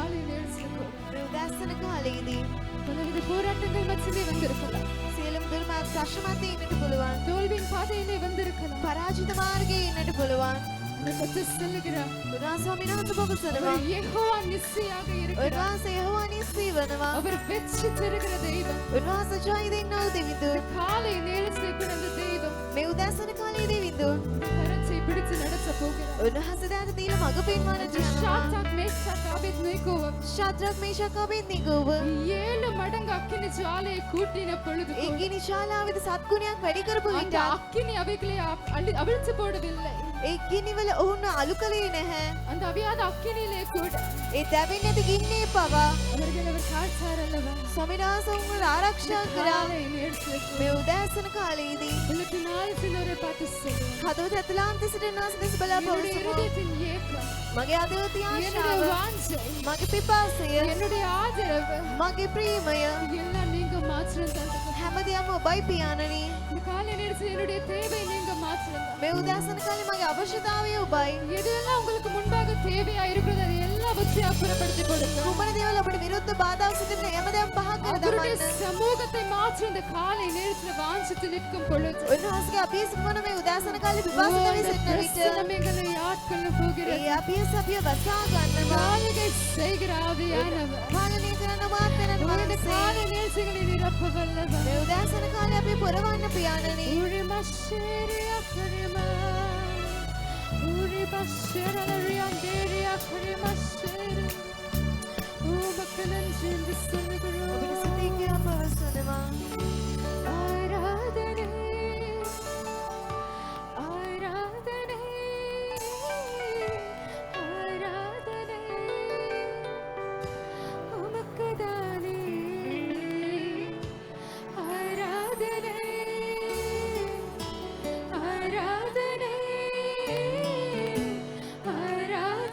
காலை நேரத்துல උදෑසන කාලයේදී பலவித போராட்டங்கள் மத்தியிலே வந்திருக்கலாம். සියලුම දුර්මාර්ග ප්‍රශ්න මැද ඉන්නට පුළුවන්. தோல்வியின் பாதையிலே வந்திருக்கலாம். පරාජිත මාර්ගයේ ඉන්නට පුළුවන්. கர்த்தர் சொல்லுகிறார், ස්වාමීන් වහන්සේ පවසනවා அவர் யெகோவா நிஸ்ஸியாக இருக்கிறார். උන්වහන්සේ යෙහෝවා නිස්සී වනවා. அவர் வெற்றி தருகிற தெய்வம். උන්වහන්සේ ජය දෙන්නා වූ දෙවිඳුන්. காலை நேரத்தில் பிறந்த தெய்வம் මේ උදෑසන කාලයේ දෙවිඳුන් கரத்தை பிடித்து நடத்த போகிறார். උන්වහන්සේ දාට දීලා මඟ පෙන්වන්නට යනවා. ஷாத்ராக், மேஷாக், ஆபேத்நேகோவ ශාද්‍රක් මේෂක් අබේද්නෙගෝව 7 மடங்கு அக்கினி ஜுவாலையை கூட்டின பொழுது ඒ ගිනි ශාලාවේදී සත්ගුණයක් වැඩි කරපු அந்த විට அக்கினி அவைகளை அவிழ்த்து போடவில்லை. ඒ ගිනිවල ඔවුන් අලු කළේ නැහැ. அந்த அவியாத அக்கினியிலே கூட ඒ දැවෙන්නේ නැති ගින්නේ පවා அவர்கள் அவர் காத்தார் அல்லவா. ස්වාමීන් වහන්සේ උන්ව ආරක්ෂා කරා. காலை நேரத்தில் මේ උදෑසන කාලයේදී உங்களுக்கு நாள் சிலரை பார்த்து சொல்லுவேன், කදව ඇතුළාන්තසිට උන්වහන්සේ දෙස බලා என்னுடைய පවසනවා. இருதயத்தின் ஏக்கம், මගේ අදවති என்னுடைய ආශාව, வாஞ்சை, මගේ පිපාසය, என்னுடைய ஆதரவு මගේ ප්‍රේමය எல்லாம் நீங்க மாத்திரம் தான். හැමදේම ඔබයි පියාණනි. இந்த காலை நேரத்தில் என்னுடைய தேவை நீங்க மாத்திரம் தான். මේ උදෑසන කාලේ මගේ අවශ්‍යතාවය ඔබයි. எதெல்லாம் உங்களுக்கு முன்பாக தேவையா இருக்கிறது அது எல்லாவற்றையும் அப்புறப்படுத்தி கொடுங்க. කුමන දේවල් ඔබට විරුද්ධ බාධා සිටින හැමදේම පහ කර அவருடைய දමන්න. சமூகத்தை மாற்றி இந்த காலை நேரத்தில் வாஞ்சித்து நிற்கும் பொழுது උන්වහන්සේගේ අභියසමන මේ උදෑසන කාලේ විපාක වෙන්න විට பிரசனம் எங்களை ஆட்கொள்ள போகிறது. ඒ අභියස අපිව වසා ගන්නවා. ஆளுகை செய்கிற ஆவியானவர் පාලනය කරන මාත්‍රන உங்களுடைய වහන්සේ காலை நேர்ச்சிகளை நிரப்ப வல்லவர். මේ උදෑසන කාලේ අපි පුරවන්න පියාණනි. உரிமஷேரியா கரிமா, உரிமஷேரலரியா தேரியா கரிமஷேரு. உமக்கு நன்றி என்று சொல்லுகிறோம். ඔබට සිතේ කියා පවසනවා. ஆராதனை, ஆராதனை, ஆராதனை உமக்குதானே. ஆராதனை, ஆராதனை, ஆராதனை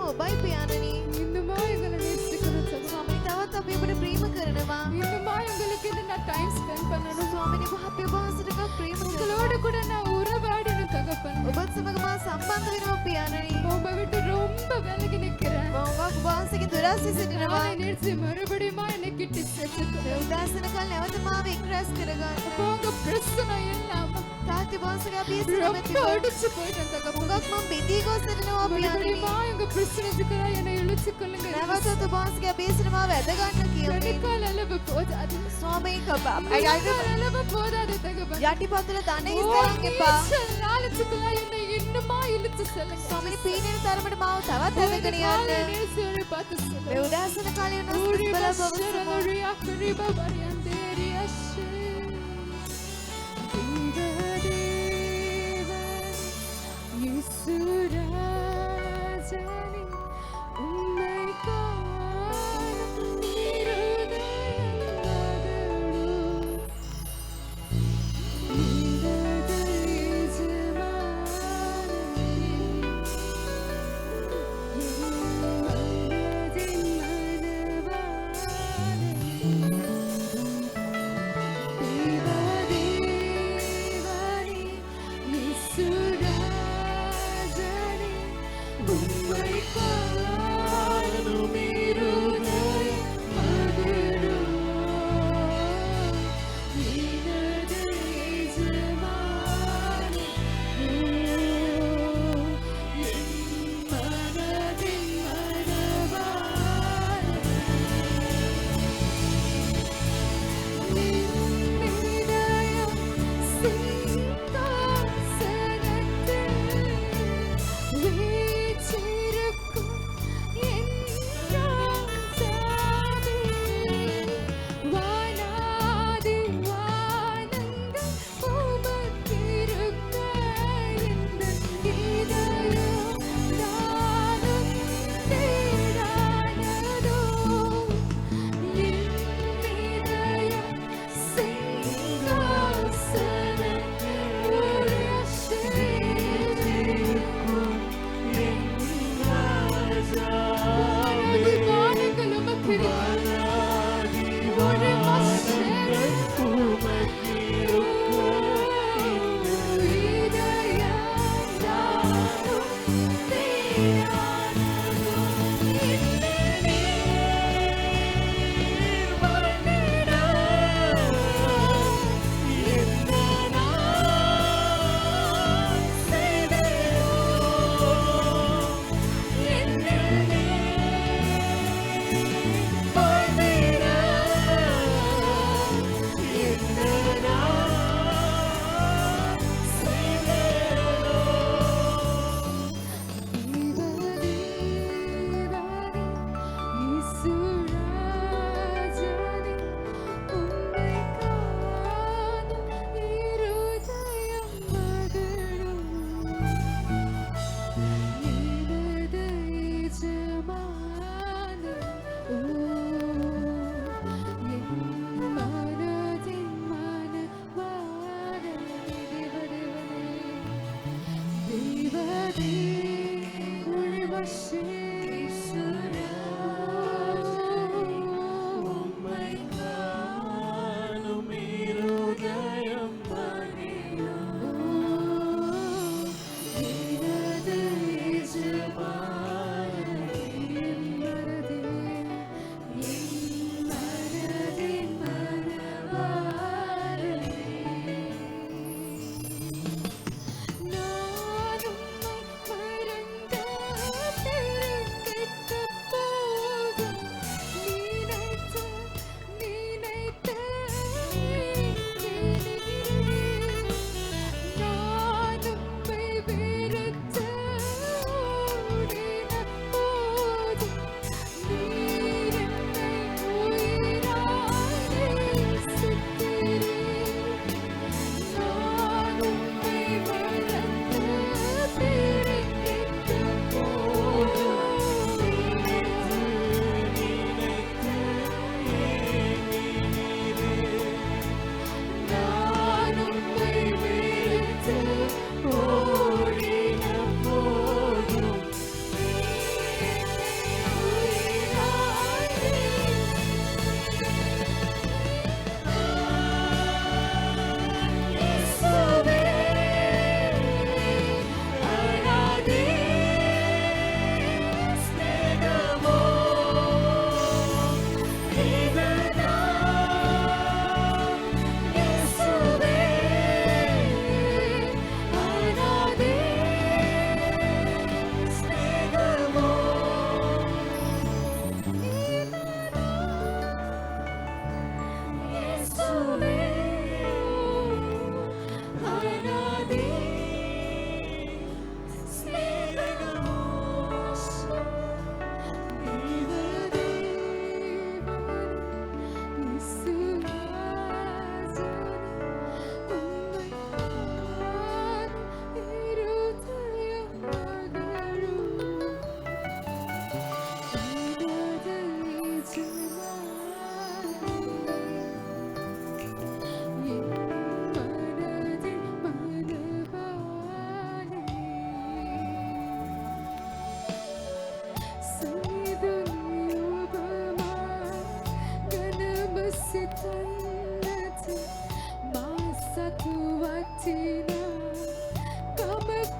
ඔබයි පියාණනි. இன்னுமா எங்களை நேசிக்கணும் சகோதரி. ස්වාමීනි තවත් අපි ඔබට ප්‍රේම කරනවා. இன்னுமா எங்களுக்கு இது நான் டைம் ஸ்பெண்ட் பண்ணணும். ස්වාමීනි ඔබ අපේ වහන්සේට ප්‍රේම කරනවා. உங்களோட கூட நான் உறவாடணும் தகப்பன். ඔබත් සමග මා සම්බන්ධ වෙනවා පියාණනි. உங்க விட்டு ரொம்ப விலகி நிக்கிறேன். මම ඔබ වහන්සේගෙන් දුරස් සිටිනවා. நாளை நேற்று மறுபடியும் என்னை கிட்டி சேர்த்துக்கோ. මේ උදෑසන කාලේ නැවත මාව එක්රැස් කරගන්න. உங்க பிரச்சனை எல்லாம் තාත්ති වහන්සේගේ අභියසන ரொம்ப මැතිව அடிச்சு போயிட்டேன் தகப்பன். හුඟක් මම බිඳී ගොස් සිටිනවා පියාණනි. மறுபடியும் எங்க பிரச்சனைக்குள்ள என்னை இழுத்து கொள்ளுங்க. නැවතත් ඔබ වහන්සේගේ අභියසන මාව ඇද ගන්න කියමි. கணிக்கால் அளவு போதாது. ස්වාමීනි கணிக்கால் அளவு போதாது தகப்பன். යටිපතුල දන හිස්තැනක් එපා. நாளுக்குள்ள என்னை இன்னுமா இழுத்து செல்லுங்க. ස්වාමීනි පීඩන තරමට මාව තවත් ඇදගෙන යන්න. நேசியோட பார்த்து சொல்லுங்க. මේ උදෑසන කාලේ උනස් බල බව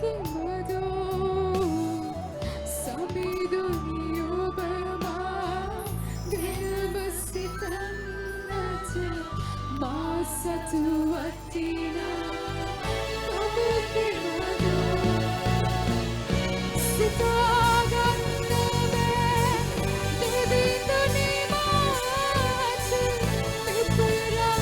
के मधु समीदुनी ओबमा दिल बसितन नच मासतु अतीना कबू के मधु सितागन में देवी दुनी माच पिपरा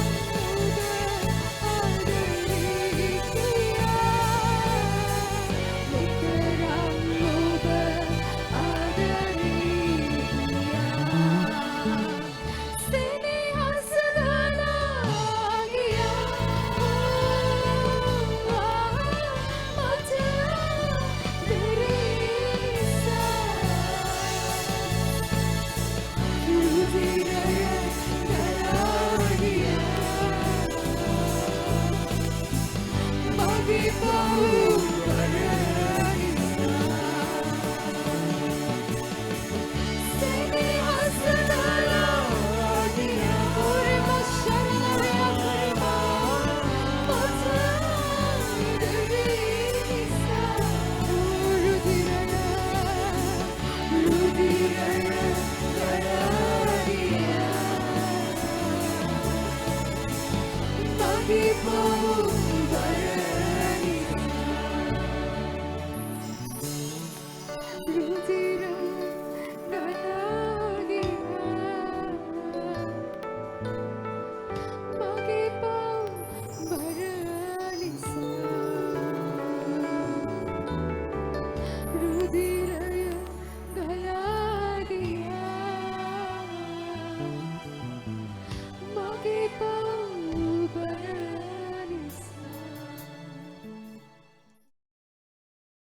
People